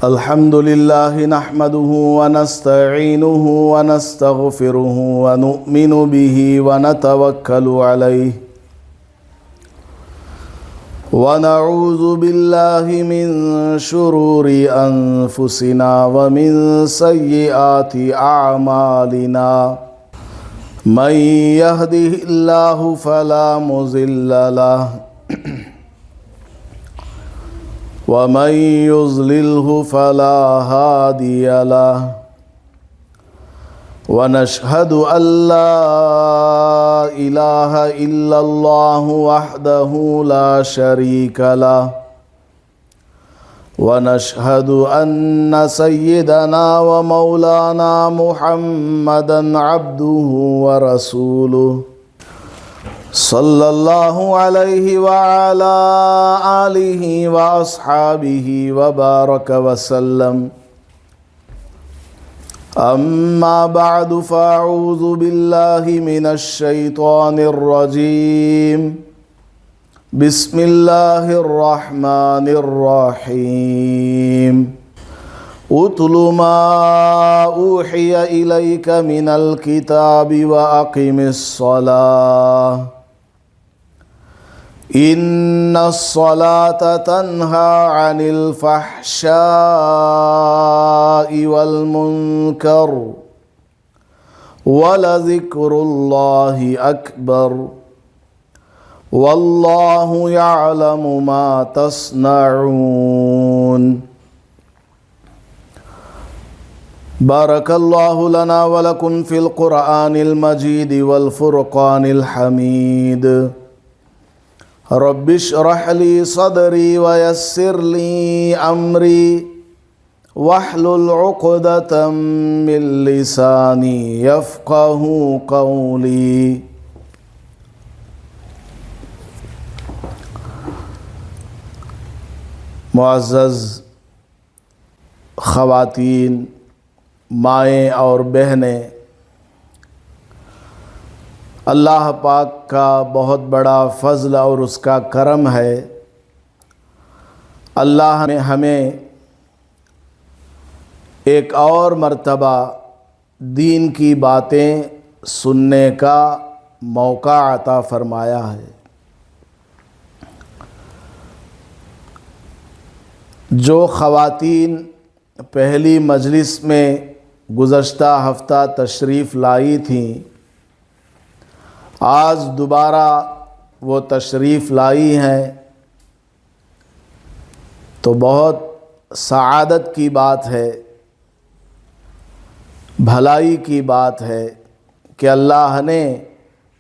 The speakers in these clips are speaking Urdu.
الحمد لله نحمده ونستعينه ونستغفره ونؤمن به ونتوكل عليه ونعوذ بالله من شرور أنفسنا ومن سيئات أعمالنا من يهده الله فلا مضل له ومن يضلله فلا هادي له ونشهد أن لا إله إلا الله وحده لا شريك له ونشهد أن سيدنا ومولانا محمدا عبده ورسوله صلى الله عليه وعلى آله وأصحابه وبارك وسلم أما بعد فأعوذ بالله من الشيطان الرجيم بسم الله الرحمن الرحيم اتل ما أوحي إليك من الكتاب وأقم الصلاة إن الصلاة تنهى عن الفحشاء والمنكر ولذكر الله أكبر والله يعلم ما تصنعون بارك الله لنا ولكم في القرآن المجيد والفرقان الحميد رب اشرح لي صدري ويسر لي أمري واحلل عقدة من لساني يفقه قولي معزز خواتین، مائیں اور بہنیں، اللہ پاک کا بہت بڑا فضل اور اس کا کرم ہے، اللہ نے ہمیں ایک اور مرتبہ دین کی باتیں سننے کا موقع عطا فرمایا ہے۔ جو خواتین پہلی مجلس میں گزشتہ ہفتہ تشریف لائی تھیں، آج دوبارہ وہ تشریف لائی ہیں، تو بہت سعادت کی بات ہے، بھلائی کی بات ہے کہ اللہ نے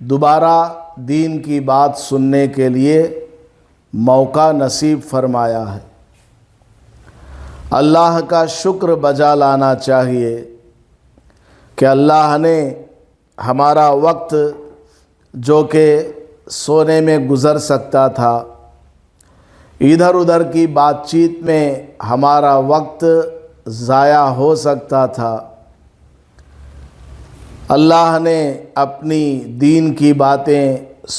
دوبارہ دین کی بات سننے کے لیے موقع نصیب فرمایا ہے۔ اللہ کا شکر بجا لانا چاہیے کہ اللہ نے ہمارا وقت جو کہ سونے میں گزر سکتا تھا، ادھر ادھر کی بات چیت میں ہمارا وقت ضائع ہو سکتا تھا، اللہ نے اپنی دین کی باتیں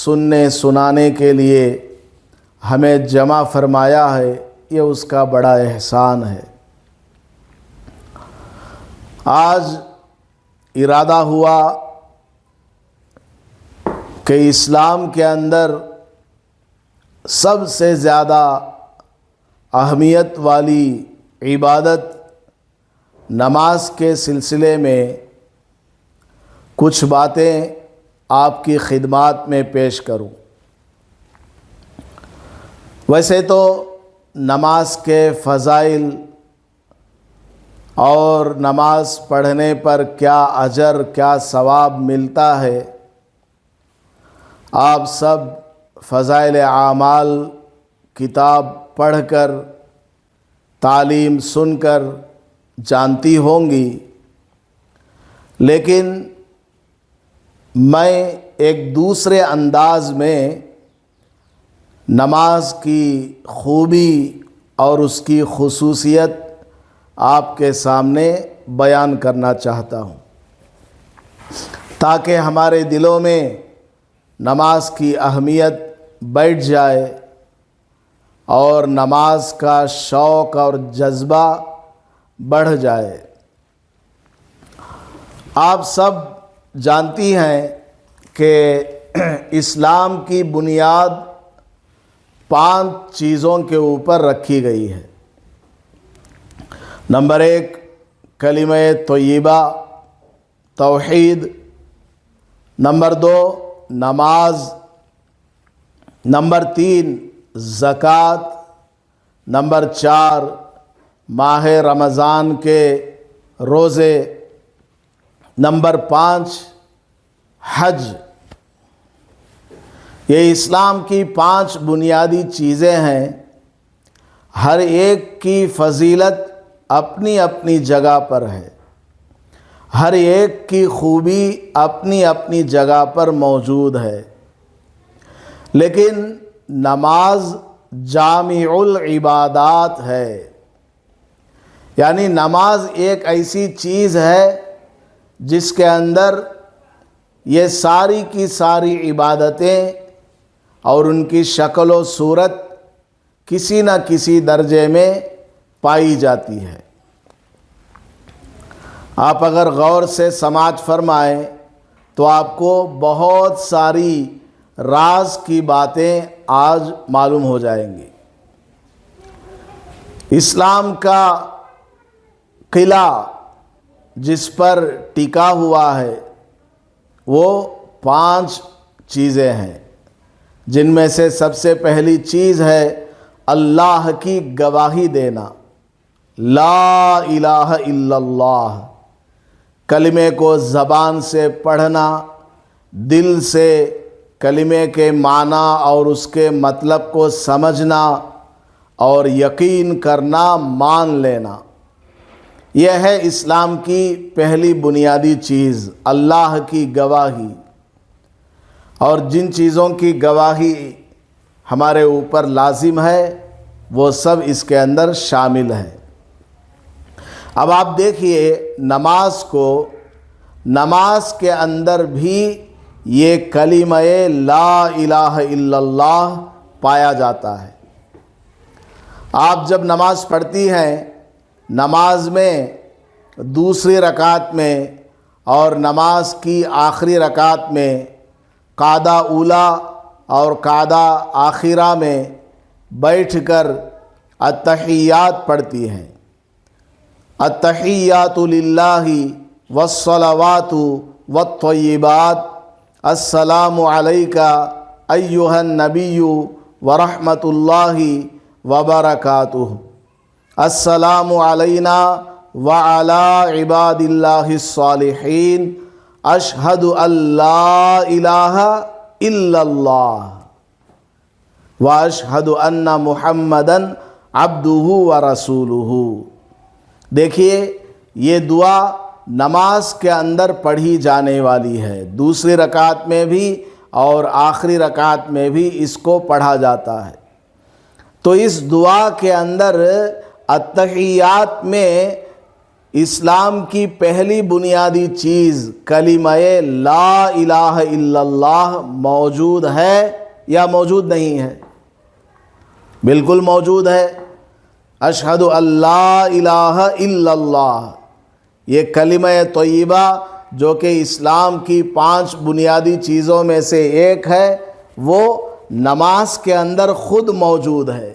سننے سنانے کے لیے ہمیں جمع فرمایا ہے، یہ اس کا بڑا احسان ہے۔ آج ارادہ ہوا کہ اسلام کے اندر سب سے زیادہ اہمیت والی عبادت نماز کے سلسلے میں کچھ باتیں آپ کی خدمات میں پیش کروں۔ ویسے تو نماز کے فضائل اور نماز پڑھنے پر کیا اجر کیا ثواب ملتا ہے، آپ سب فضائل اعمال کتاب پڑھ کر، تعلیم سن کر جانتی ہوں گی، لیکن میں ایک دوسرے انداز میں نماز کی خوبی اور اس کی خصوصیت آپ کے سامنے بیان کرنا چاہتا ہوں، تاکہ ہمارے دلوں میں نماز کی اہمیت بیٹھ جائے اور نماز کا شوق اور جذبہ بڑھ جائے۔ آپ سب جانتی ہیں کہ اسلام کی بنیاد 5 چیزوں کے اوپر رکھی گئی ہے۔ نمبر 1 کلمہ طیبہ، توحید۔ نمبر 2 نماز۔ نمبر 3 زکوٰۃ۔ نمبر 4 ماہ رمضان کے روزے۔ نمبر 5 حج۔ یہ اسلام کی 5 بنیادی چیزیں ہیں۔ ہر ایک کی فضیلت اپنی اپنی جگہ پر ہے، ہر ایک کی خوبی اپنی اپنی جگہ پر موجود ہے، لیکن نماز جامع العبادات ہے۔ یعنی نماز ایک ایسی چیز ہے جس کے اندر یہ ساری کی ساری عبادتیں اور ان کی شکل و صورت کسی نہ کسی درجے میں پائی جاتی ہے۔ آپ اگر غور سے سماعت فرمائیں تو آپ کو بہت ساری راز کی باتیں آج معلوم ہو جائیں گی۔ اسلام کا قلعہ جس پر ٹکا ہوا ہے وہ 5 چیزیں ہیں، جن میں سے سب سے پہلی چیز ہے اللہ کی گواہی دینا، لا الہ الا اللہ۔ کلمے کو زبان سے پڑھنا، دل سے کلمے کے معنی اور اس کے مطلب کو سمجھنا اور یقین کرنا، مان لینا، یہ ہے اسلام کی پہلی بنیادی چیز، اللہ کی گواہی۔ اور جن چیزوں کی گواہی ہمارے اوپر لازم ہے وہ سب اس کے اندر شامل ہے۔ اب آپ دیکھیے نماز کو، نماز کے اندر بھی یہ کلمہ لا الہ الا اللہ پایا جاتا ہے۔ آپ جب نماز پڑھتی ہیں، نماز میں دوسری رکعت میں اور نماز کی آخری رکعت میں قعدہ اولا اور قعدہ آخرہ میں بیٹھ کر التحیات پڑھتی ہیں۔ التحیات للہ والصلوات والطیبات، السلام علیک ایہا النبی ورحمۃ اللہ وبرکاتہ، السلام علینا وعلی عباد اللہ الصالحین، اشہد ان لا الہ الا اللہ واشہد ان محمدًا عبدہ ورسولہ۔ دیکھیے یہ دعا نماز کے اندر پڑھی جانے والی ہے، دوسری رکعت میں بھی اور آخری رکعت میں بھی اس کو پڑھا جاتا ہے۔ تو اس دعا کے اندر التحیات میں اسلام کی پہلی بنیادی چیز کلمہ لا الہ الا اللہ موجود ہے یا موجود نہیں ہے؟ بالکل موجود ہے۔ اشہد ان لا الہ الا اللہ، یہ کلمہ طیبہ جو کہ اسلام کی 5 بنیادی چیزوں میں سے ایک ہے، وہ نماز کے اندر خود موجود ہے۔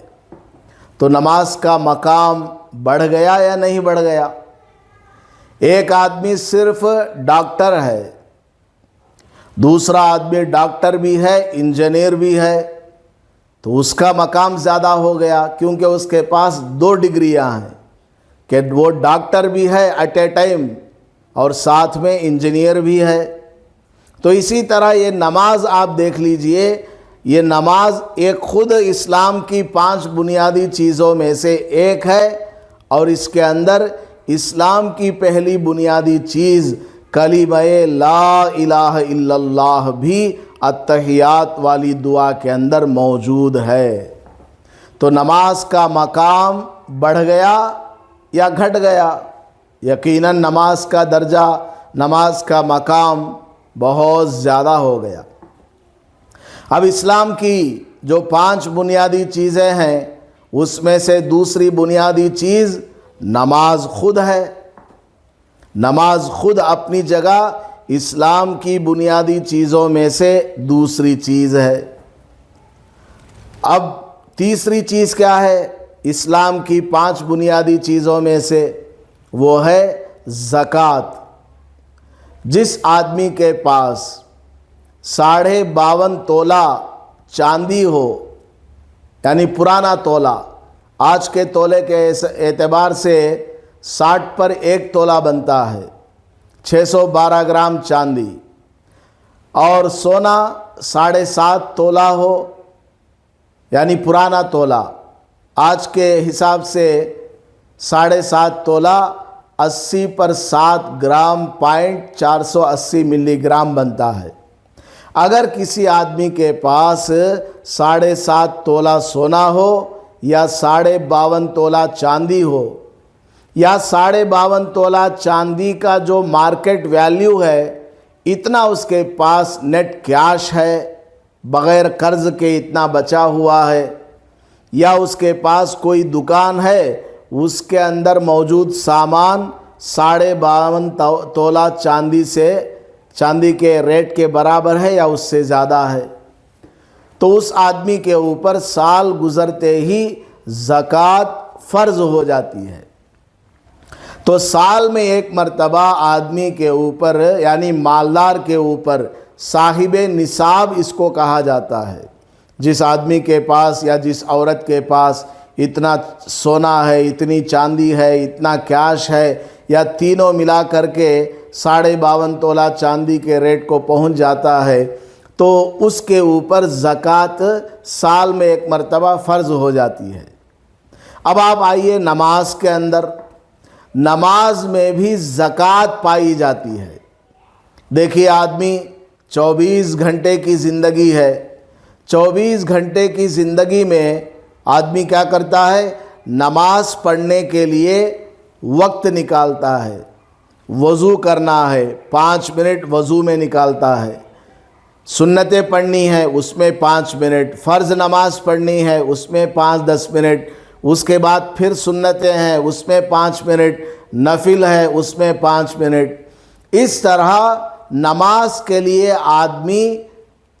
تو نماز کا مقام بڑھ گیا یا نہیں بڑھ گیا؟ ایک آدمی صرف ڈاکٹر ہے، دوسرا آدمی ڈاکٹر بھی ہے، انجینئر بھی ہے، تو اس کا مقام زیادہ ہو گیا، کیونکہ اس کے پاس 2 ڈگریاں ہیں کہ وہ ڈاکٹر بھی ہے ایٹ اے ٹائم اور ساتھ میں انجینئر بھی ہے۔ تو اسی طرح یہ نماز آپ دیکھ لیجئے، یہ نماز ایک خود اسلام کی 5 بنیادی چیزوں میں سے ایک ہے، اور اس کے اندر اسلام کی پہلی بنیادی چیز کلمہ لا الہ الا اللہ بھی التحیات والی دعا کے اندر موجود ہے۔ تو نماز کا مقام بڑھ گیا یا گھٹ گیا؟ یقیناً نماز کا درجہ، نماز کا مقام بہت زیادہ ہو گیا۔ اب اسلام کی جو 5 بنیادی چیزیں ہیں اس میں سے دوسری بنیادی چیز نماز خود ہے، نماز خود اپنی جگہ اسلام کی بنیادی چیزوں میں سے دوسری چیز ہے۔ اب تیسری چیز کیا ہے اسلام کی 5 بنیادی چیزوں میں سے؟ وہ ہے زکوٰۃ۔ جس آدمی کے پاس 52.5 تولہ چاندی ہو، یعنی پرانا تولہ، آج کے تولے کے اعتبار سے 60 پر 1 تولہ بنتا ہے، 612 گرام چاندی، اور سونا 7.5 تولہ ہو، یعنی پرانا تولہ، آج کے حساب سے 7.5 تولہ 80 پر 7 گرام پوائنٹ 480 ملی گرام بنتا ہے۔ اگر کسی آدمی کے پاس 7.5 تولہ سونا ہو یا 52.5 تولہ چاندی ہو، یا 52.5 تولہ چاندی کا جو مارکیٹ ویلیو ہے اتنا اس کے پاس نیٹ کیش ہے، بغیر قرض کے اتنا بچا ہوا ہے، یا اس کے پاس کوئی دکان ہے اس کے اندر موجود سامان 52.5 تولہ چاندی کے ریٹ کے برابر ہے یا اس سے زیادہ ہے، تو اس آدمی کے اوپر سال گزرتے ہی زکوٰۃ فرض ہو جاتی ہے۔ تو سال میں 1 مرتبہ آدمی کے اوپر، یعنی مالدار کے اوپر، صاحب نصاب اس کو کہا جاتا ہے، جس آدمی کے پاس یا جس عورت کے پاس اتنا سونا ہے، اتنی چاندی ہے، اتنا کیش ہے، یا تینوں ملا کر کے 52.5 تولہ چاندی کے ریٹ کو پہنچ جاتا ہے، تو اس کے اوپر زکوٰۃ سال میں 1 مرتبہ فرض ہو جاتی ہے۔ اب آپ آئیے نماز کے اندر، نماز میں بھی زکوٰۃ پائی جاتی ہے۔ دیکھیے آدمی 24 گھنٹے کی زندگی ہے، 24 گھنٹے کی زندگی میں آدمی کیا کرتا ہے؟ نماز پڑھنے کے لیے وقت نکالتا ہے، وضو کرنا ہے 5 منٹ وضو میں نکالتا ہے، سنتیں پڑھنی ہے اس میں 5 منٹ، فرض نماز پڑھنی ہے اس میں 5-10 منٹ، اس کے بعد پھر سنتیں ہیں اس میں 5 منٹ، نفل ہے اس میں 5 منٹ۔ اس طرح نماز کے لیے آدمی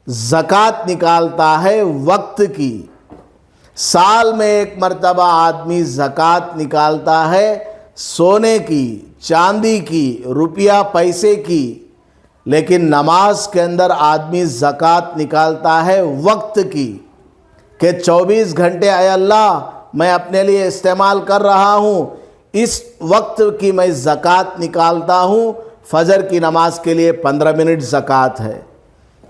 زکوٰۃ نکالتا ہے وقت کی۔ سال میں 1 مرتبہ آدمی زکوٰۃ نکالتا ہے سونے کی، چاندی کی، روپیہ پیسے کی، لیکن نماز کے اندر آدمی زکوٰۃ نکالتا ہے وقت کی، کہ 24 گھنٹے اے اللہ میں اپنے لیے استعمال کر رہا ہوں، اس وقت کی میں زکوٰۃ نکالتا ہوں۔ فجر کی نماز کے لیے 15 منٹ زکوٰۃ ہے،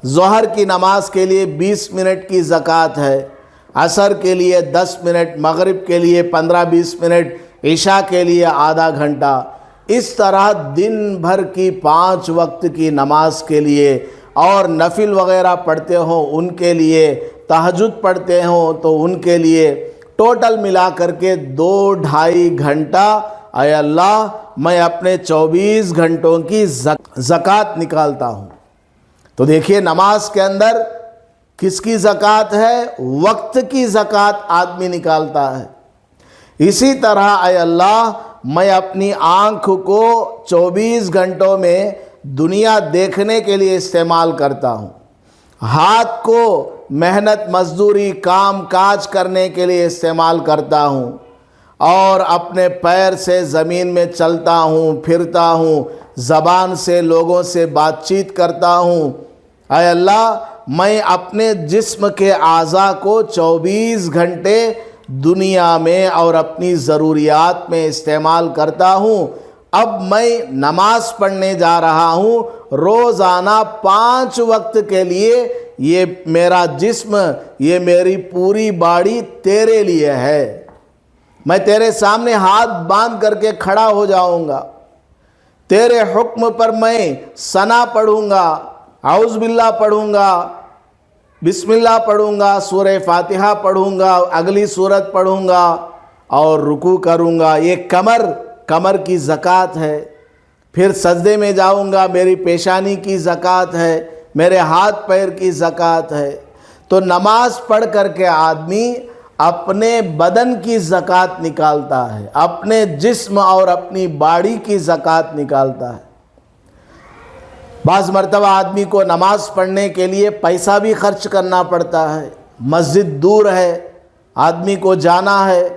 ظہر کی نماز کے لیے 20 منٹ کی زکوٰۃ ہے، عصر کے لیے 10 منٹ، مغرب کے لیے 15-20 منٹ، عشاء کے لیے آدھا گھنٹہ۔ اس طرح دن بھر کی 5 وقت کی نماز کے لیے، اور نفل وغیرہ پڑھتے ہوں ان کے لیے، تہجد پڑھتے ہوں تو ان کے لیے، ٹوٹل ملا کر کے 2-2.5 گھنٹہ اے اللہ میں اپنے 24 گھنٹوں کی زکوٰۃ نکالتا ہوں۔ تو دیکھیے نماز کے اندر کس کی زکوٰۃ ہے؟ وقت کی زکوٰۃ آدمی نکالتا ہے۔ اسی طرح اے اللہ میں اپنی آنکھ کو 24 گھنٹوں میں دنیا دیکھنے کے لیے استعمال کرتا ہوں، ہاتھ کو محنت مزدوری کام کاج کرنے کے لیے استعمال کرتا ہوں، اور اپنے پیر سے زمین میں چلتا ہوں پھرتا ہوں، زبان سے لوگوں سے بات چیت کرتا ہوں۔ اے اللہ میں اپنے جسم کے اعضاء کو 24 گھنٹے دنیا میں اور اپنی ضروریات میں استعمال کرتا ہوں۔ اب میں نماز پڑھنے جا رہا ہوں روزانہ 5 وقت کے لیے، یہ میرا جسم، یہ میری پوری باڈی تیرے لیے ہے۔ میں تیرے سامنے ہاتھ باندھ کر کے کھڑا ہو جاؤں گا، تیرے حکم پر میں ثنا پڑھوں گا، اعوذ باللہ پڑھوں گا، بسم اللہ پڑھوں گا، سورہ فاتحہ پڑھوں گا، اگلی سورت پڑھوں گا اور رکوع کروں گا۔ یہ کمر کی زکوٰۃ ہے۔ پھر سجدے میں جاؤں گا، میری پیشانی کی زکوٰۃ ہے، میرے ہاتھ پیر کی زکوٰۃ ہے۔ تو نماز پڑھ کر کے آدمی اپنے بدن کی زکوٰۃ نکالتا ہے، اپنے جسم اور اپنی باڈی کی زکوٰۃ نکالتا ہے۔ بعض مرتبہ آدمی کو نماز پڑھنے کے لیے پیسہ بھی خرچ کرنا پڑتا ہے، مسجد دور ہے، آدمی کو جانا ہے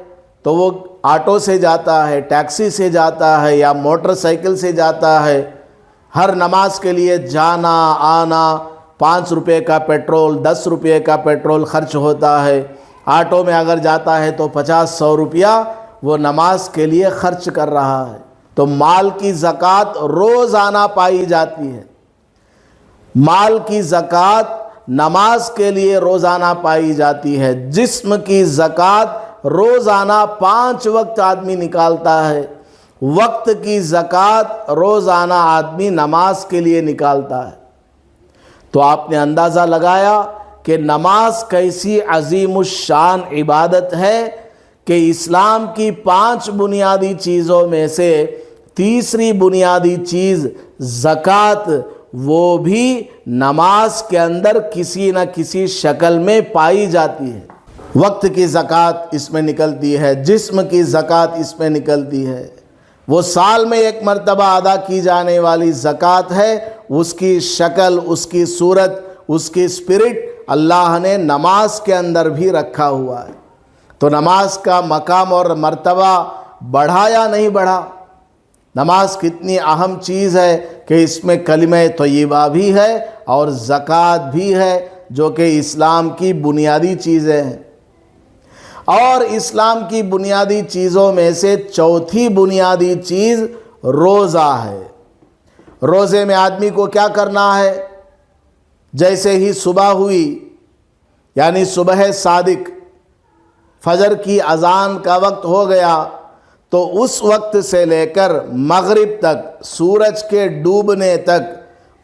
تو وہ آٹو سے جاتا ہے، ٹیکسی سے جاتا ہے یا موٹر سائیکل سے جاتا ہے۔ ہر نماز کے لیے جانا آنا 5 روپے کا پیٹرول، 10 روپے کا پیٹرول خرچ ہوتا ہے۔ آٹو میں اگر جاتا ہے تو 50-100 روپیہ وہ نماز کے لیے خرچ کر رہا ہے۔ تو مال کی زکوٰۃ روزانہ پائی جاتی ہے، مال کی زکوٰۃ نماز کے لیے روزانہ پائی جاتی ہے۔ جسم کی زکوٰۃ روزانہ 5 وقت آدمی نکالتا ہے، وقت کی زکوٰۃ روزانہ آدمی نماز کے لیے نکالتا ہے۔ تو آپ نے اندازہ لگایا کہ نماز کیسی عظیم الشان عبادت ہے کہ اسلام کی 5 بنیادی چیزوں میں سے تیسری بنیادی چیز زکوٰۃ، وہ بھی نماز کے اندر کسی نہ کسی شکل میں پائی جاتی ہے۔ وقت کی زکوٰۃ اس میں نکلتی ہے، جسم کی زکوٰۃ اس میں نکلتی ہے۔ وہ سال میں ایک مرتبہ ادا کی جانے والی زکوٰۃ ہے، اس کی شکل، اس کی صورت، اس کی اسپرٹ اللہ نے نماز کے اندر بھی رکھا ہوا ہے۔ تو نماز کا مقام اور مرتبہ بڑھا یا نہیں بڑھا؟ نماز کتنی اہم چیز ہے کہ اس میں کلمہ طیبہ بھی ہے اور زکوٰۃ بھی ہے، جو کہ اسلام کی بنیادی چیزیں ہیں۔ اور اسلام کی بنیادی چیزوں میں سے چوتھی بنیادی چیز روزہ ہے۔ روزے میں آدمی کو کیا کرنا ہے؟ جیسے ہی صبح ہوئی، یعنی صبح صادق، فجر کی اذان کا وقت ہو گیا، تو اس وقت سے لے کر مغرب تک، سورج کے ڈوبنے تک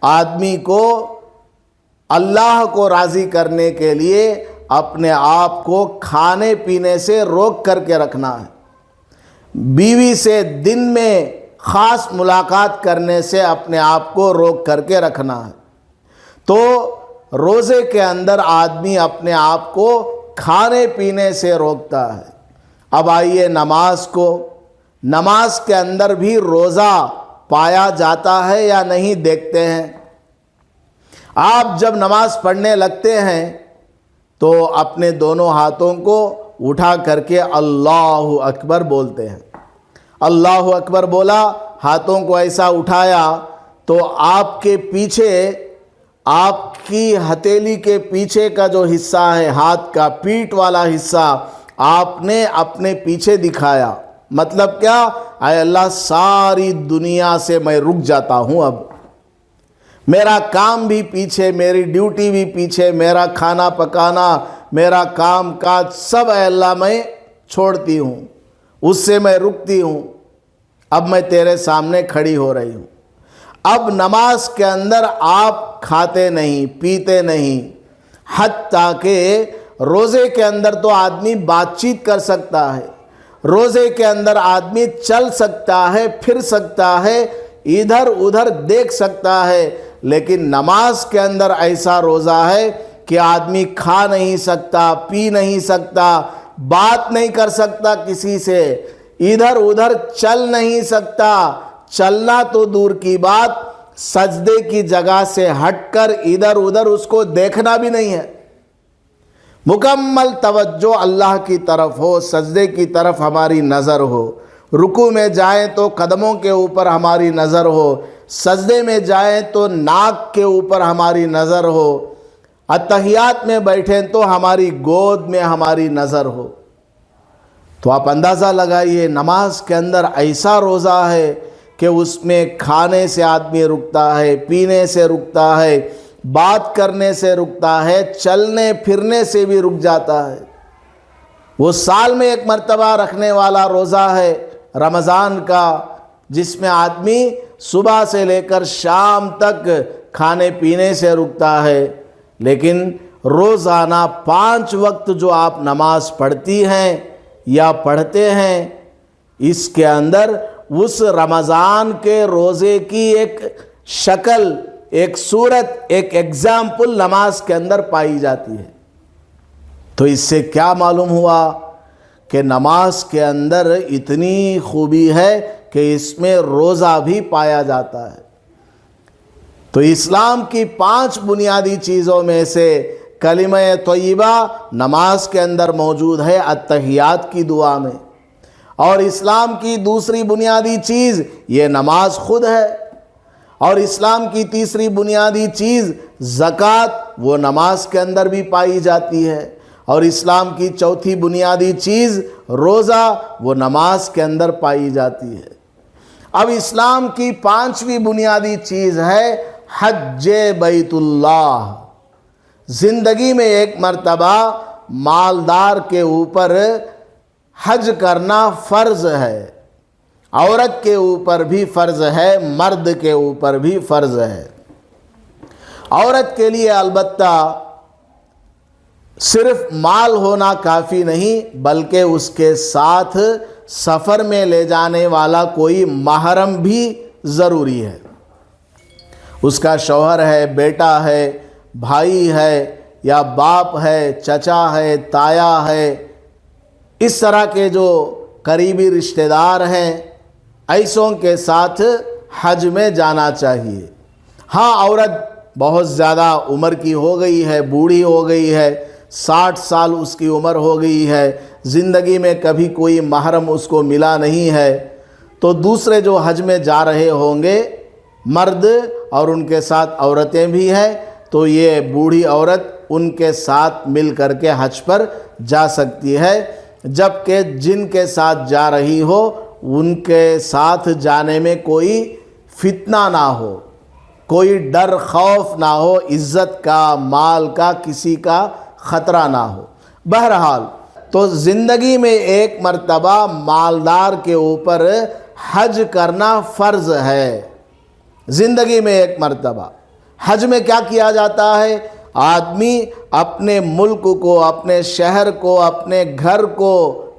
آدمی کو اللہ کو راضی کرنے کے لیے اپنے آپ کو کھانے پینے سے روک کر کے رکھنا ہے، بیوی سے دن میں خاص ملاقات کرنے سے اپنے آپ کو روک کر کے رکھنا ہے۔ تو روزے کے اندر آدمی اپنے آپ کو کھانے پینے سے روکتا ہے۔ اب آئیے نماز کو، نماز کے اندر بھی روزہ پایا جاتا ہے یا نہیں دیکھتے ہیں۔ آپ جب نماز پڑھنے لگتے ہیں تو اپنے دونوں ہاتھوں کو اٹھا کر کے اللہ اکبر بولتے ہیں۔ اللہ اکبر بولا، ہاتھوں کو ایسا اٹھایا تو آپ کے پیچھے، آپ کی ہتھیلی کے پیچھے کا جو حصہ ہے، ہاتھ کا پیٹھ والا حصہ آپ نے اپنے پیچھے دکھایا۔ مطلب کیا؟ اے اللہ، ساری دنیا سے میں رک جاتا ہوں، اب میرا کام بھی پیچھے، میری ڈیوٹی بھی پیچھے، میرا کھانا پکانا، میرا کام کاج سب اے اللہ میں چھوڑتی ہوں، اس سے میں رکتی ہوں، اب میں تیرے سامنے کھڑی ہو رہی ہوں۔ اب نماز کے اندر آپ کھاتے نہیں، پیتے نہیں، حتیٰ کہ روزے کے اندر تو آدمی بات چیت کر سکتا ہے، روزے کے اندر آدمی چل سکتا ہے، پھر سکتا ہے، ادھر ادھر دیکھ سکتا ہے، لیکن نماز کے اندر ایسا روزہ ہے کہ آدمی کھا نہیں سکتا، پی نہیں سکتا، بات نہیں کر سکتا کسی سے، ادھر ادھر چل نہیں سکتا، چلنا تو دور کی بات، سجدے کی جگہ سے ہٹ کر ادھر ادھر اس کو دیکھنا بھی نہیں ہے۔ مکمل توجہ اللہ کی طرف ہو، سجدے کی طرف ہماری نظر ہو، رکوع میں جائیں تو قدموں کے اوپر ہماری نظر ہو، سجدے میں جائیں تو ناک کے اوپر ہماری نظر ہو، اتحیات میں بیٹھیں تو ہماری گود میں ہماری نظر ہو۔ تو آپ اندازہ لگائیے، نماز کے اندر ایسا روزہ ہے کہ اس میں کھانے سے آدمی رکتا ہے، پینے سے رکتا ہے، بات کرنے سے رکتا ہے، چلنے پھرنے سے بھی رک جاتا ہے۔ وہ سال میں ایک مرتبہ رکھنے والا روزہ ہے رمضان کا، جس میں آدمی صبح سے لے کر شام تک کھانے پینے سے رکتا ہے، لیکن روزانہ 5 وقت جو آپ نماز پڑھتی ہیں یا پڑھتے ہیں، اس کے اندر اس رمضان کے روزے کی ایک شکل، ایک صورت، ایک ایگزامپل نماز کے اندر پائی جاتی ہے۔ تو اس سے کیا معلوم ہوا کہ نماز کے اندر اتنی خوبی ہے کہ اس میں روزہ بھی پایا جاتا ہے۔ تو اسلام کی 5 بنیادی چیزوں میں سے کلمہ طیبہ نماز کے اندر موجود ہے، اتحیات کی دعا میں۔ اور اسلام کی دوسری بنیادی چیز یہ نماز خود ہے، اور اسلام کی تیسری بنیادی چیز زکوٰۃ وہ نماز کے اندر بھی پائی جاتی ہے، اور اسلام کی چوتھی بنیادی چیز روزہ وہ نماز کے اندر پائی جاتی ہے۔ اب اسلام کی 5ویں بنیادی چیز ہے حج بیت اللہ۔ زندگی میں ایک مرتبہ مالدار کے اوپر حج کرنا فرض ہے، عورت کے اوپر بھی فرض ہے، مرد کے اوپر بھی فرض ہے۔ عورت کے لیے البتہ صرف مال ہونا کافی نہیں، بلکہ اس کے ساتھ سفر میں لے جانے والا کوئی محرم بھی ضروری ہے۔ اس کا شوہر ہے، بیٹا ہے، بھائی ہے، یا باپ ہے، چچا ہے، تایا ہے، اس طرح کے جو قریبی رشتہ دار ہیں، ایسوں کے ساتھ حج میں جانا چاہیے۔ ہاں، عورت بہت زیادہ عمر کی ہو گئی ہے، بوڑھی ہو گئی ہے، 60 سال اس کی عمر ہو گئی ہے، زندگی میں کبھی کوئی محرم اس کو ملا نہیں ہے، تو دوسرے جو حج میں جا رہے ہوں گے مرد اور ان کے ساتھ عورتیں بھی ہیں، تو یہ بوڑھی عورت ان کے ساتھ مل کر کے حج پر جا سکتی ہے، جبکہ جن کے ساتھ جا رہی ہو ان کے ساتھ جانے میں کوئی فتنہ نہ ہو، کوئی ڈر خوف نہ ہو، عزت کا، مال کا، کسی کا خطرہ نہ ہو۔ بہرحال تو زندگی میں ایک مرتبہ مالدار کے اوپر حج کرنا فرض ہے، زندگی میں ایک مرتبہ۔ حج میں کیا کیا جاتا ہے؟ آدمی اپنے ملک کو، اپنے شہر کو، اپنے گھر کو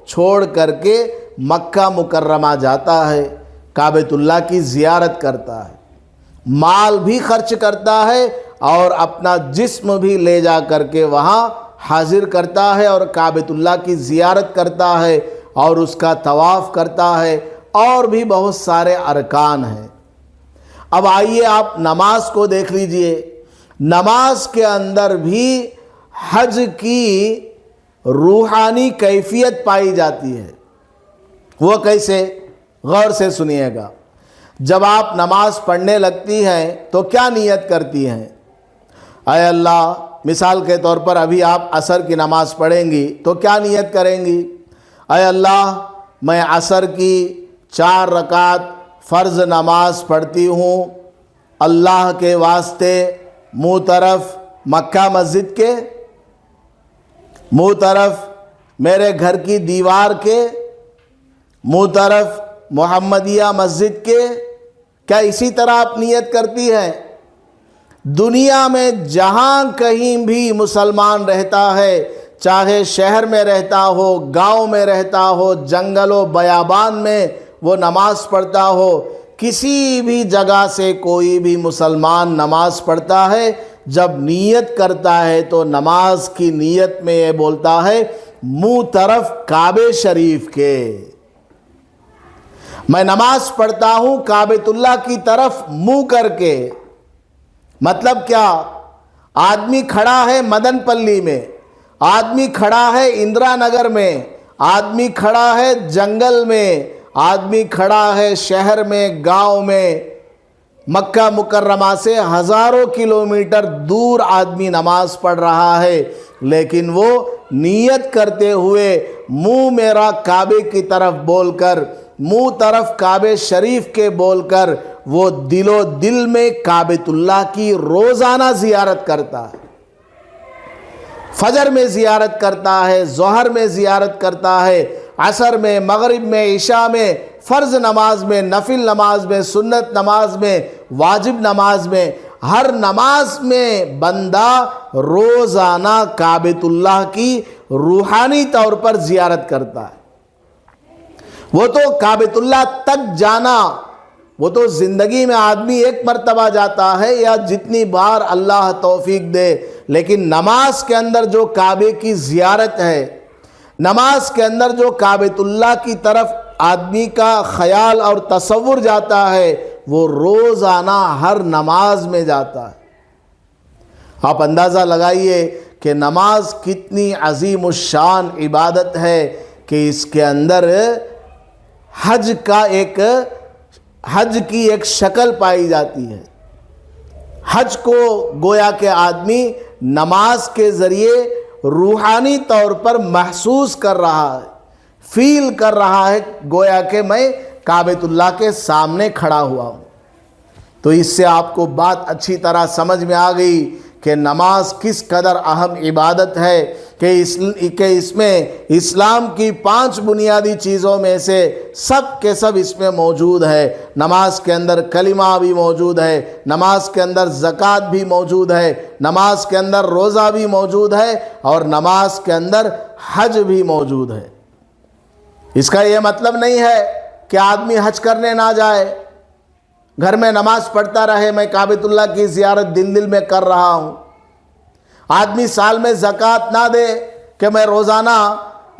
چھوڑ کر کے مکہ مکرمہ جاتا ہے، کعبۃ اللہ کی زیارت کرتا ہے، مال بھی خرچ کرتا ہے اور اپنا جسم بھی لے جا کر کے وہاں حاضر کرتا ہے، اور کعبۃ اللہ کی زیارت کرتا ہے اور اس کا طواف کرتا ہے، اور بھی بہت سارے ارکان ہیں۔ اب آئیے آپ نماز کو دیکھ لیجئے، نماز کے اندر بھی حج کی روحانی کیفیت پائی جاتی ہے۔ وہ کیسے؟ غور سے سنیے گا۔ جب آپ نماز پڑھنے لگتی ہیں تو کیا نیت کرتی ہیں؟ اے اللہ، مثال کے طور پر ابھی آپ عصر کی نماز پڑھیں گی تو کیا نیت کریں گی؟ اے اللہ، میں عصر کی 4 رکعت فرض نماز پڑھتی ہوں، اللہ کے واسطے، منہ طرف مکہ مسجد کے، منہ طرف میرے گھر کی دیوار کے، منہ طرف محمدیہ مسجد کے۔ کیا اسی طرح آپ نیت کرتی ہیں؟ دنیا میں جہاں کہیں بھی مسلمان رہتا ہے، چاہے شہر میں رہتا ہو، گاؤں میں رہتا ہو، جنگل و بیابان میں وہ نماز پڑھتا ہو، کسی بھی جگہ سے کوئی بھی مسلمان نماز پڑھتا ہے، جب نیت کرتا ہے تو نماز کی نیت میں یہ بولتا ہے منہ طرف کعبہ شریف کے، میں نماز پڑھتا ہوں کعبۃ اللہ کی طرف منہ کر کے۔ مطلب کیا؟ آدمی کھڑا ہے مدن پلی میں، آدمی کھڑا ہے اندرا نگر میں، آدمی کھڑا ہے جنگل میں، آدمی کھڑا ہے شہر میں، گاؤں میں، مکہ مکرمہ سے ہزاروں کلومیٹر دور آدمی نماز پڑھ رہا ہے، لیکن وہ نیت کرتے ہوئے منہ میرا کعبے کی طرف بول کر، منہ طرف کعبہ شریف کے بول کر، وہ دل و دل میں کعبۃ اللہ کی روزانہ زیارت کرتا ہے، فجر میں زیارت کرتا ہے، ظہر میں زیارت کرتا ہے، عصر میں، مغرب میں، عشاء میں، فرض نماز میں، نفل نماز میں، سنت نماز میں، واجب نماز میں، ہر نماز میں بندہ روزانہ کعبۃ اللہ کی روحانی طور پر زیارت کرتا ہے۔ وہ تو کعبۃ اللہ تک جانا، وہ تو زندگی میں آدمی ایک مرتبہ جاتا ہے، یا جتنی بار اللہ توفیق دے لیکن نماز کے اندر جو کعبے کی زیارت ہے، نماز کے اندر جو کعبۃ اللہ کی طرف آدمی کا خیال اور تصور جاتا ہے وہ روزانہ ہر نماز میں جاتا ہے۔ آپ اندازہ لگائیے کہ نماز کتنی عظیم الشان عبادت ہے کہ اس کے اندر حج کی ایک شکل پائی جاتی ہے۔ حج کو گویا کہ آدمی نماز کے ذریعے روحانی طور پر محسوس کر رہا ہے، فیل کر رہا ہے، گویا کہ میں کعبۃ اللہ کے سامنے کھڑا ہوا ہوں۔ تو اس سے آپ کو بات اچھی طرح سمجھ میں آ گئی کہ نماز کس قدر اہم عبادت ہے، کہ اس میں اسلام کی 5 بنیادی چیزوں میں سے سب کے سب اس میں موجود ہے۔ نماز کے اندر کلمہ بھی موجود ہے، نماز کے اندر زکوٰۃ بھی موجود ہے، نماز کے اندر روزہ بھی موجود ہے، اور نماز کے اندر حج بھی موجود ہے۔ اس کا یہ مطلب نہیں ہے کہ آدمی حج کرنے نہ جائے، گھر میں نماز پڑھتا رہے، میں کعبۃ اللہ کی زیارت دل میں کر رہا ہوں۔ آدمی سال میں زکوٰۃ نہ دے کہ میں روزانہ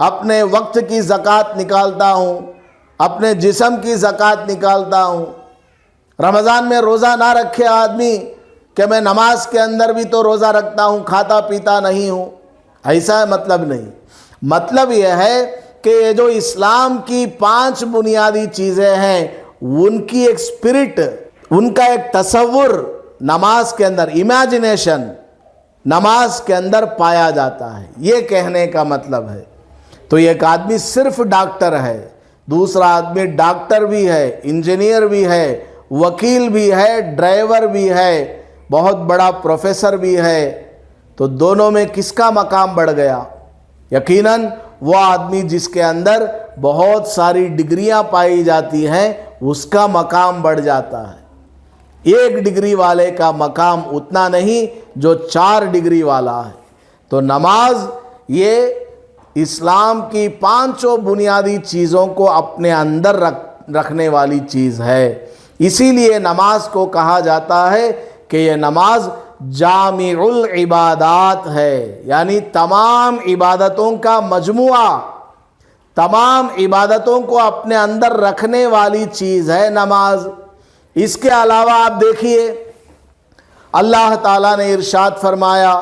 اپنے وقت کی زکوٰۃ نکالتا ہوں، اپنے جسم کی زکوٰۃ نکالتا ہوں۔ رمضان میں روزہ نہ رکھے آدمی کہ میں نماز کے اندر بھی تو روزہ رکھتا ہوں، کھاتا پیتا نہیں ہوں، ایسا مطلب نہیں۔ مطلب یہ ہے کہ یہ جو اسلام کی 5 بنیادی چیزیں ہیں ان کی ایک اسپرٹ، ان کا ایک تصور نماز کے اندر، امیجنیشن نماز کے اندر پایا جاتا ہے، یہ کہنے کا مطلب ہے۔ تو ایک آدمی صرف ڈاکٹر ہے، دوسرا آدمی ڈاکٹر بھی ہے، انجینئر بھی ہے، وکیل بھی ہے، ڈرائیور بھی ہے، بہت بڑا پروفیسر بھی ہے، تو دونوں میں کس کا مقام بڑھ گیا؟ یقیناً وہ آدمی جس کے اندر بہت ساری ڈگریاں پائی جاتی ہیں اس کا مقام بڑھ جاتا ہے۔ 1 ڈگری والے کا مقام اتنا نہیں جو 4 ڈگری والا ہے۔ تو نماز یہ اسلام کی 5 بنیادی چیزوں کو اپنے اندر رکھنے والی چیز ہے۔ اسی لیے نماز کو کہا جاتا ہے کہ یہ نماز جامع العبادات ہے، یعنی تمام عبادتوں کا مجموعہ، تمام عبادتوں کو اپنے اندر رکھنے والی چیز ہے نماز۔ اس کے علاوہ آپ دیکھیے اللہ تعالیٰ نے ارشاد فرمایا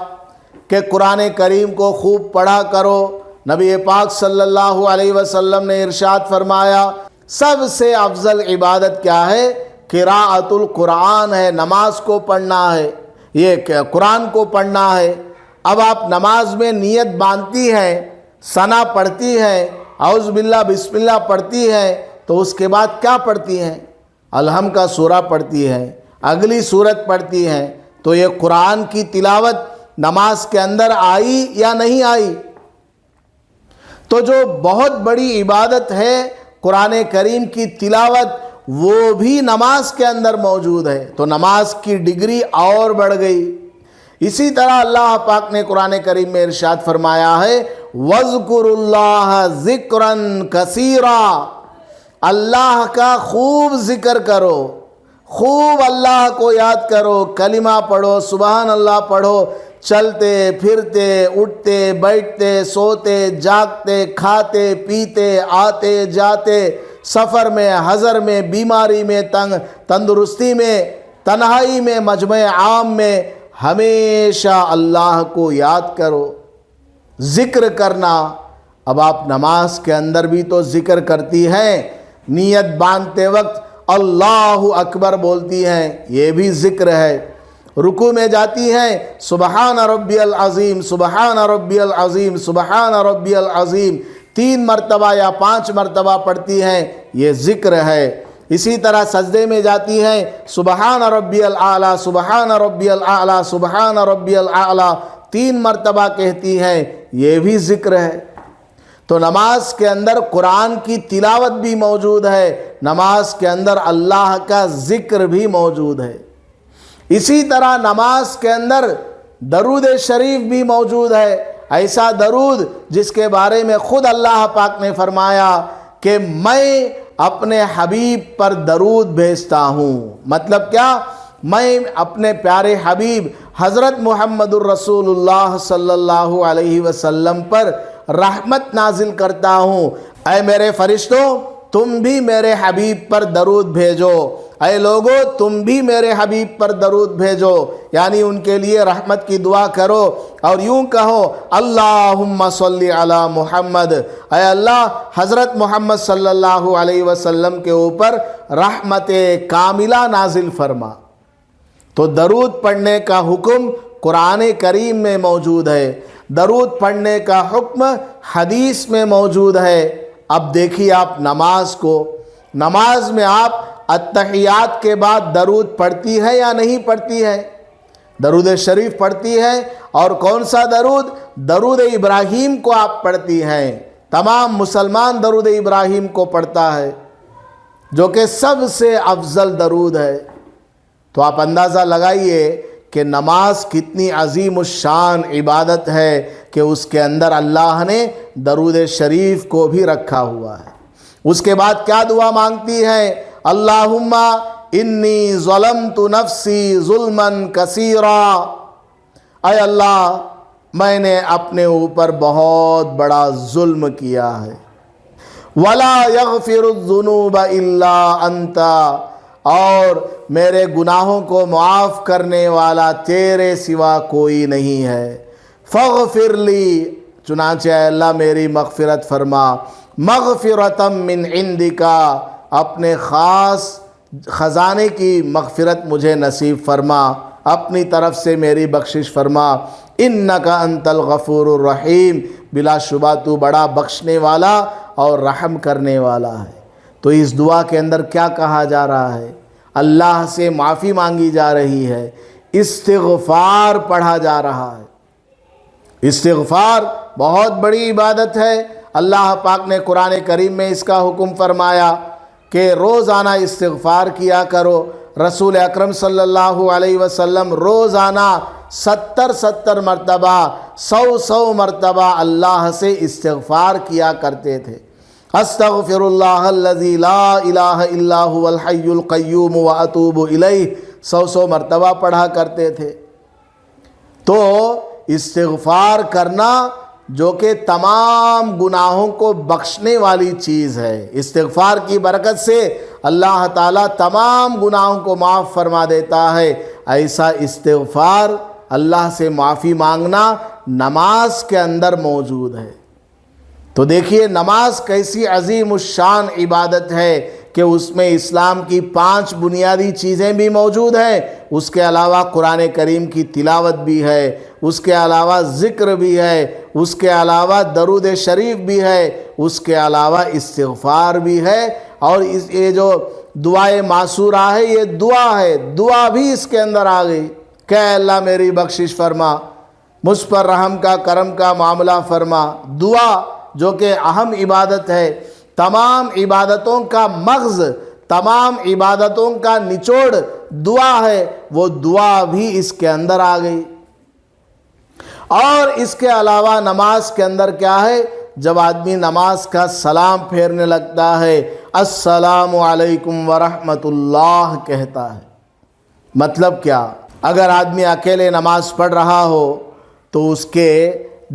کہ قرآن کریم کو خوب پڑھا کرو۔ نبی پاک صلی اللہ علیہ وسلم نے ارشاد فرمایا سب سے افضل عبادت کیا ہے؟ قراءۃ القرآن ہے، نماز کو پڑھنا ہے، یہ قرآن کو پڑھنا ہے۔ اب آپ نماز میں نیت باندھتی ہیں، ثنا پڑھتی ہیں، اعوذ باللہ بسم اللہ پڑھتی ہیں، تو اس کے بعد کیا پڑھتی ہیں؟ الحم کا سورہ پڑھتی ہیں، اگلی سورت پڑھتی ہیں۔ تو یہ قرآن کی تلاوت نماز کے اندر آئی یا نہیں آئی؟ تو جو بہت بڑی عبادت ہے قرآن کریم کی تلاوت، وہ بھی نماز کے اندر موجود ہے، تو نماز کی ڈگری اور بڑھ گئی۔ اسی طرح اللہ پاک نے قرآن کریم میں ارشاد فرمایا ہے وَاذْكُرُوا اللَّهَ ذِكْرًا كَثِيرًا، اللہ کا خوب ذکر کرو، خوب اللہ کو یاد کرو، کلمہ پڑھو، سبحان اللہ پڑھو، چلتے پھرتے اٹھتے بیٹھتے سوتے جاگتے کھاتے پیتے آتے جاتے، سفر میں حضر میں بیماری میں تندرستی میں تنہائی میں مجمع عام میں ہمیشہ اللہ کو یاد کرو، ذکر کرنا۔ اب آپ نماز کے اندر بھی تو ذکر کرتی ہیں، نیت باندھتے وقت اللہ اکبر بولتی ہیں، یہ بھی ذکر ہے۔ رکوع میں جاتی ہیں سبحان ربی العظیم سبحان ربی العظیم سبحان ربی العظیم 3 مرتبہ یا 5 مرتبہ پڑھتی ہیں، یہ ذکر ہے۔ اسی طرح سجدے میں جاتی ہیں سبحان ربی الاعلیٰ سبحان ربی الاعلیٰ سبحان ربی الاعلیٰ 3 مرتبہ کہتی ہیں، یہ بھی ذکر ہے۔ تو نماز کے اندر قرآن کی تلاوت بھی موجود ہے، نماز کے اندر اللہ کا ذکر بھی موجود ہے۔ اسی طرح نماز کے اندر درود شریف بھی موجود ہے، ایسا درود جس کے بارے میں خود اللہ پاک نے فرمایا کہ میں اپنے حبیب پر درود بھیجتا ہوں۔ مطلب کیا؟ میں اپنے پیارے حبیب حضرت محمد الرسول اللہ صلی اللہ علیہ وسلم پر رحمت نازل کرتا ہوں۔ اے میرے فرشتوں، تم بھی میرے حبیب پر درود بھیجو، اے لوگو تم بھی میرے حبیب پر درود بھیجو، یعنی ان کے لیے رحمت کی دعا کرو اور یوں کہو اللہم صلی علی محمد، اے اللہ حضرت محمد صلی اللہ علیہ وسلم کے اوپر رحمت کاملہ نازل فرما۔ تو درود پڑھنے کا حکم قرآن کریم میں موجود ہے، درود پڑھنے کا حکم حدیث میں موجود ہے۔ اب دیکھیے آپ نماز کو، نماز میں آپ اتحیات کے بعد درود پڑھتی ہے یا نہیں پڑھتی ہے؟ درود شریف پڑھتی ہے، اور کون سا درود؟ درود ابراہیم کو آپ پڑھتی ہیں۔ تمام مسلمان درود ابراہیم کو پڑھتا ہے، جو کہ سب سے افضل درود ہے۔ تو آپ اندازہ لگائیے کہ نماز کتنی عظیم الشان عبادت ہے کہ اس کے اندر اللہ نے درود شریف کو بھی رکھا ہوا ہے۔ اس کے بعد کیا دعا مانگتی ہے؟ اللہم انی ظلمت نفسی ظلما کثیرا، اے اللہ میں نے اپنے اوپر بہت بڑا ظلم کیا ہے۔ ولا یغفر الذنوب الا انت، اور میرے گناہوں کو معاف کرنے والا تیرے سوا کوئی نہیں ہے۔ فاغفر لی، چنانچہ اے اللہ میری مغفرت فرما، مغفرتا من عندک، اپنے خاص خزانے کی مغفرت مجھے نصیب فرما، اپنی طرف سے میری بخشش فرما۔ انک انت الغفور الرحیم، بلا شبہ تو بڑا بخشنے والا اور رحم کرنے والا ہے۔ تو اس دعا کے اندر کیا کہا جا رہا ہے؟ اللہ سے معافی مانگی جا رہی ہے، استغفار پڑھا جا رہا ہے۔ استغفار بہت بڑی عبادت ہے۔ اللہ پاک نے قرآن کریم میں اس کا حکم فرمایا کہ روزانہ استغفار کیا کرو۔ رسول اکرم صلی اللہ علیہ وسلم روزانہ 70 مرتبہ 100 مرتبہ اللہ سے استغفار کیا کرتے تھے۔ استغفر اللہ الذی لا الہ الا هو الحی القیوم واتوب الیہ 100 مرتبہ پڑھا کرتے تھے۔ تو استغفار کرنا جو کہ تمام گناہوں کو بخشنے والی چیز ہے، استغفار کی برکت سے اللہ تعالیٰ تمام گناہوں کو معاف فرما دیتا ہے۔ ایسا استغفار، اللہ سے معافی مانگنا نماز کے اندر موجود ہے۔ تو دیکھیے نماز کیسی عظیم الشان عبادت ہے کہ اس میں اسلام کی 5 بنیادی چیزیں بھی موجود ہیں، اس کے علاوہ قرآن کریم کی تلاوت بھی ہے، اس کے علاوہ ذکر بھی ہے، اس کے علاوہ درود شریف بھی ہے، اس کے علاوہ استغفار بھی ہے، اور یہ جو دعائے معصورہ ہے یہ دعا ہے، دعا بھی اس کے اندر آ گئی کہ اے اللہ میری بخشش فرما، مجھ پر رحم کا کرم کا معاملہ فرما۔ دعا جو کہ اہم عبادت ہے، تمام عبادتوں کا مغز، تمام عبادتوں کا نچوڑ دعا ہے، وہ دعا بھی اس کے اندر آ گئی۔ اور اس کے علاوہ نماز کے اندر کیا ہے؟ جب آدمی نماز کا سلام پھیرنے لگتا ہے، السلام علیکم ورحمت اللہ کہتا ہے۔ مطلب کیا؟ اگر آدمی اکیلے نماز پڑھ رہا ہو تو اس کے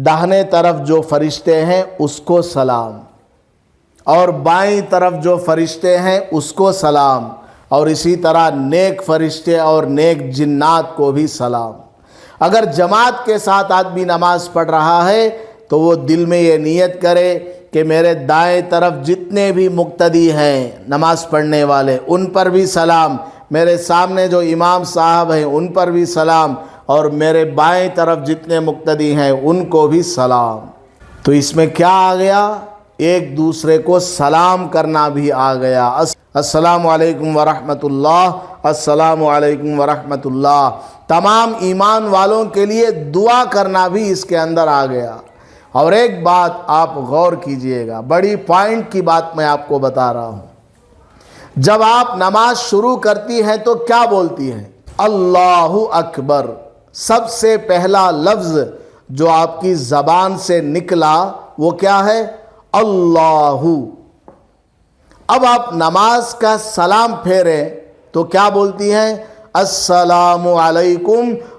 داہنے طرف جو فرشتے ہیں اس کو سلام، اور بائیں طرف جو فرشتے ہیں اس کو سلام، اور اسی طرح نیک فرشتے اور نیک جنات کو بھی سلام۔ اگر جماعت کے ساتھ آدمی نماز پڑھ رہا ہے تو وہ دل میں یہ نیت کرے کہ میرے دائیں طرف جتنے بھی مقتدی ہیں نماز پڑھنے والے ان پر بھی سلام، میرے سامنے جو امام صاحب ہیں ان پر بھی سلام، اور میرے بائیں طرف جتنے مقتدی ہیں ان کو بھی سلام۔ تو اس میں کیا آ گیا؟ ایک دوسرے کو سلام کرنا بھی آ گیا۔ السلام علیکم ورحمت اللہ، السلام علیکم ورحمت اللہ۔ تمام ایمان والوں کے لیے دعا کرنا بھی اس کے اندر آ گیا۔ اور ایک بات آپ غور کیجئے گا، بڑی پوائنٹ کی بات میں آپ کو بتا رہا ہوں۔ جب آپ نماز شروع کرتی ہیں تو کیا بولتی ہیں؟ اللہ اکبر۔ سب سے پہلا لفظ جو آپ کی زبان سے نکلا وہ کیا ہے؟ اللہ۔ اب آپ نماز کا سلام پھیریں تو کیا بولتی ہیں؟ السلام علیکم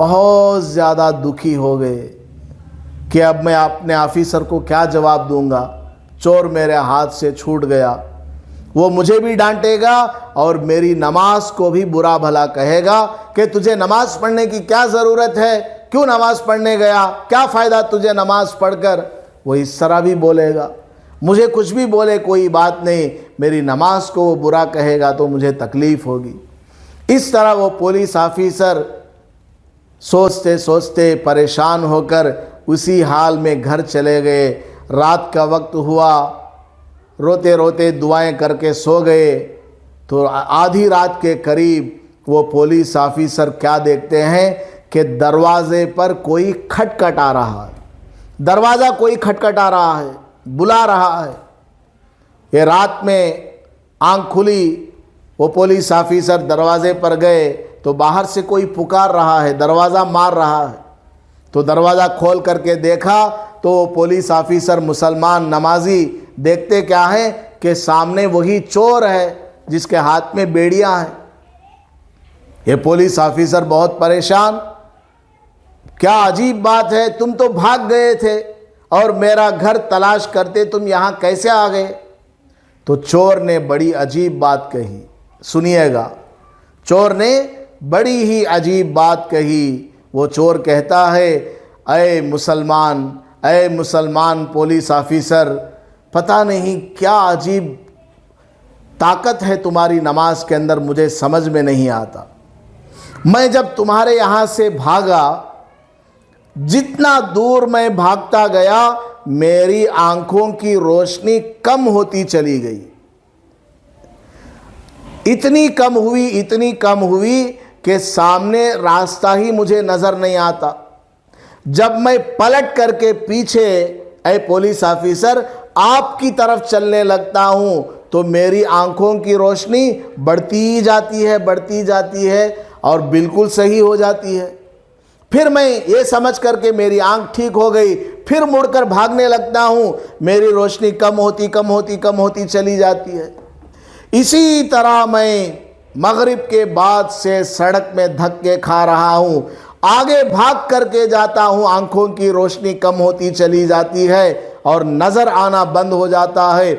بہت زیادہ دکھی ہو گئے کہ اب میں اپنے آفیسر کو کیا جواب دوں گا، چور میرے ہاتھ سے چھوٹ گیا، وہ مجھے بھی ڈانٹے گا اور میری نماز کو بھی برا بھلا کہے گا کہ تجھے نماز پڑھنے کی کیا ضرورت ہے، کیوں نماز پڑھنے گیا، کیا فائدہ تجھے نماز پڑھ کر، وہ اس طرح بھی بولے گا۔ مجھے کچھ بھی بولے کوئی بات نہیں، میری نماز کو وہ برا کہے گا تو مجھے تکلیف ہوگی۔ اس طرح وہ پولیس آفیسر سوچتے سوچتے پریشان ہو کر اسی حال میں گھر چلے گئے۔ رات کا وقت ہوا، روتے روتے دعائیں کر کے سو گئے تو آدھی رات کے قریب وہ پولیس آفیسر کیا دیکھتے ہیں کہ دروازے پر کوئی کھٹکھٹ آ رہا ہے، دروازہ کوئی کھٹکھٹ آ رہا ہے، بلا رہا ہے۔ یہ رات میں آنکھ کھلی، وہ پولیس آفیسر دروازے پر گئے تو باہر سے کوئی پکار رہا ہے، دروازہ مار رہا ہے۔ تو دروازہ کھول کر کے دیکھا تو وہ پولیس آفیسر مسلمان نمازی دیکھتے کیا ہے کہ سامنے وہی چور ہے جس کے ہاتھ میں بیڑیاں ہیں۔ یہ پولیس آفیسر بہت پریشان، کیا عجیب بات ہے، تم تو بھاگ گئے تھے اور میرا گھر تلاش کرتے تم یہاں کیسے آ گئے؟ تو چور نے بڑی عجیب بات کہی، سنیے گا، چور نے بڑی ہی عجیب بات کہی۔ وہ چور کہتا ہے، اے مسلمان پولیس آفیسر، پتہ نہیں کیا عجیب طاقت ہے تمہاری نماز کے اندر، مجھے سمجھ میں نہیں آتا۔ میں جب تمہارے یہاں سے بھاگا، جتنا دور میں بھاگتا گیا میری آنکھوں کی روشنی کم ہوتی چلی گئی، اتنی کم ہوئی کہ سامنے راستہ ہی مجھے نظر نہیں آتا۔ جب میں پلٹ کر کے پیچھے، اے پولیس آفیسر، آپ کی طرف چلنے لگتا ہوں تو میری آنکھوں کی روشنی بڑھتی جاتی ہے اور بالکل صحیح ہو جاتی ہے۔ پھر میں یہ سمجھ کر کے میری آنکھ ٹھیک ہو گئی، پھر مڑ کر بھاگنے لگتا ہوں، میری روشنی کم ہوتی چلی جاتی ہے۔ اسی طرح میں مغرب کے بعد سے سڑک میں دھکے کھا رہا ہوں، آگے بھاگ کر کے جاتا ہوں، آنکھوں کی روشنی کم ہوتی چلی جاتی ہے اور نظر آنا بند ہو جاتا ہے۔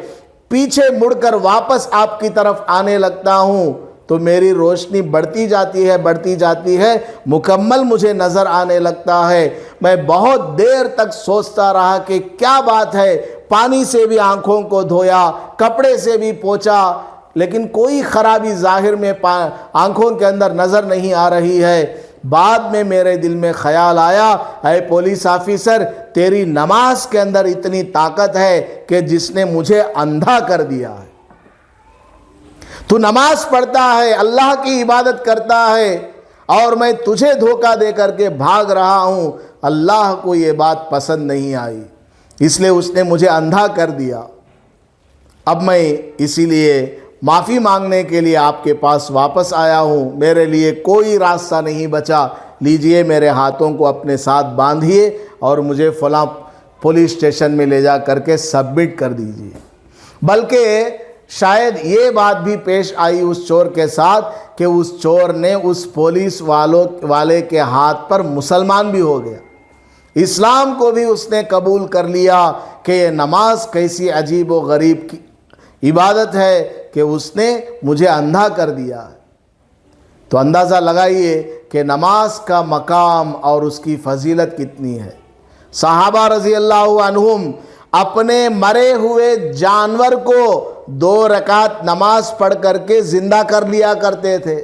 پیچھے مڑ کر واپس آپ کی طرف آنے لگتا ہوں تو میری روشنی بڑھتی جاتی ہے، مکمل مجھے نظر آنے لگتا ہے۔ میں بہت دیر تک سوچتا رہا کہ کیا بات ہے، پانی سے بھی آنکھوں کو دھویا، کپڑے سے بھی پوچھا، لیکن کوئی خرابی ظاہر میں آنکھوں کے اندر نظر نہیں آ رہی ہے۔ بعد میں میرے دل میں خیال آیا، اے پولیس آفیسر، تیری نماز کے اندر اتنی طاقت ہے کہ جس نے مجھے اندھا کر دیا ہے۔ تو نماز پڑھتا ہے، اللہ کی عبادت کرتا ہے اور میں تجھے دھوکہ دے کر کے بھاگ رہا ہوں۔ اللہ کو یہ بات پسند نہیں آئی، اس لیے اس نے مجھے اندھا کر دیا۔ اب میں اسی لیے معافی مانگنے کے لیے آپ کے پاس واپس آیا ہوں، میرے لیے کوئی راستہ نہیں بچا، لیجئے میرے ہاتھوں کو اپنے ساتھ باندھیے اور مجھے فلاں پولیس اسٹیشن میں لے جا کر کے سبمٹ کر دیجئے۔ بلکہ شاید یہ بات بھی پیش آئی اس چور کے ساتھ کہ اس چور نے اس پولیس والے کے ہاتھ پر مسلمان بھی ہو گیا، اسلام کو بھی اس نے قبول کر لیا کہ یہ نماز کیسی عجیب و غریب کی عبادت ہے کہ اس نے مجھے اندھا کر دیا۔ تو اندازہ لگائیے کہ نماز کا مقام اور اس کی فضیلت کتنی ہے۔ صحابہ رضی اللہ عنہم اپنے مرے ہوئے جانور کو 2 رکعت نماز پڑھ کر کے زندہ کر لیا کرتے تھے۔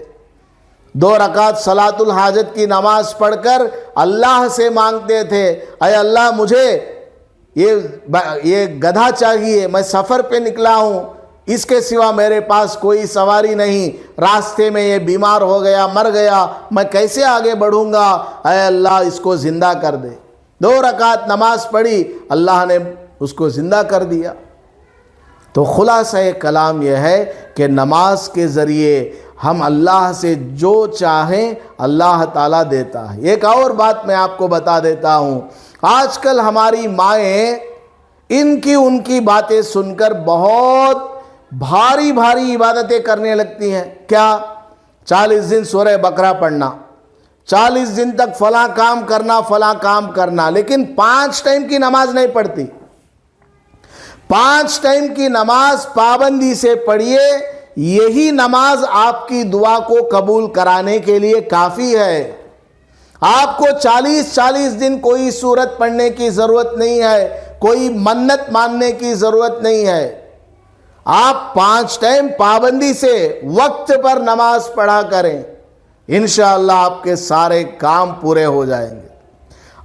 2 رکعت صلاۃ الحاجت کی نماز پڑھ کر اللہ سے مانگتے تھے، اے اللہ مجھے یہ گدھا چاہیے، میں سفر پہ نکلا ہوں، اس کے سوا میرے پاس کوئی سواری نہیں، راستے میں یہ بیمار ہو گیا، مر گیا، میں کیسے آگے بڑھوں گا، اے اللہ اس کو زندہ کر دے۔ 2 رکعت نماز پڑھی، اللہ نے اس کو زندہ کر دیا۔ تو خلاصہ کلام یہ ہے کہ نماز کے ذریعے ہم اللہ سے جو چاہیں اللہ تعالیٰ دیتا ہے۔ ایک اور بات میں آپ کو بتا دیتا ہوں، آج کل ہماری مائیں ان کی باتیں سن کر بہت بھاری عبادتیں کرنے لگتی ہیں۔ کیا؟ 40 دن سورہ بقرہ پڑھنا، 40 دن تک فلاں کام کرنا لیکن 5 ٹائم کی نماز نہیں پڑھتی. 5 ٹائم کی نماز پابندی سے پڑھیے. یہی نماز آپ کی دعا کو قبول کرانے کے لیے کافی ہے. آپ کو 40 دن کوئی سورت پڑھنے کی ضرورت نہیں ہے, کوئی منت ماننے کی ضرورت نہیں ہے. آپ 5 ٹائم پابندی سے وقت پر نماز پڑھا کریں, انشاءاللہ آپ کے سارے کام پورے ہو جائیں گے.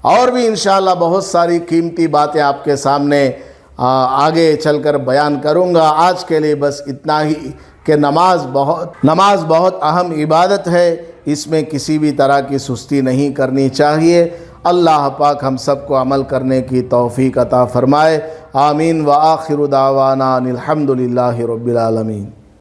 اور بھی انشاءاللہ بہت ساری قیمتی باتیں آپ کے سامنے آگے چل کر بیان کروں گا. آج کے لیے بس اتنا ہی کہ نماز بہت اہم عبادت ہے, اس میں کسی بھی طرح کی سستی نہیں کرنی چاہیے. اللہ پاک ہم سب کو عمل کرنے کی توفیق عطا فرمائے. آمین. وآخر دعوانا الحمدللہ رب العالمین.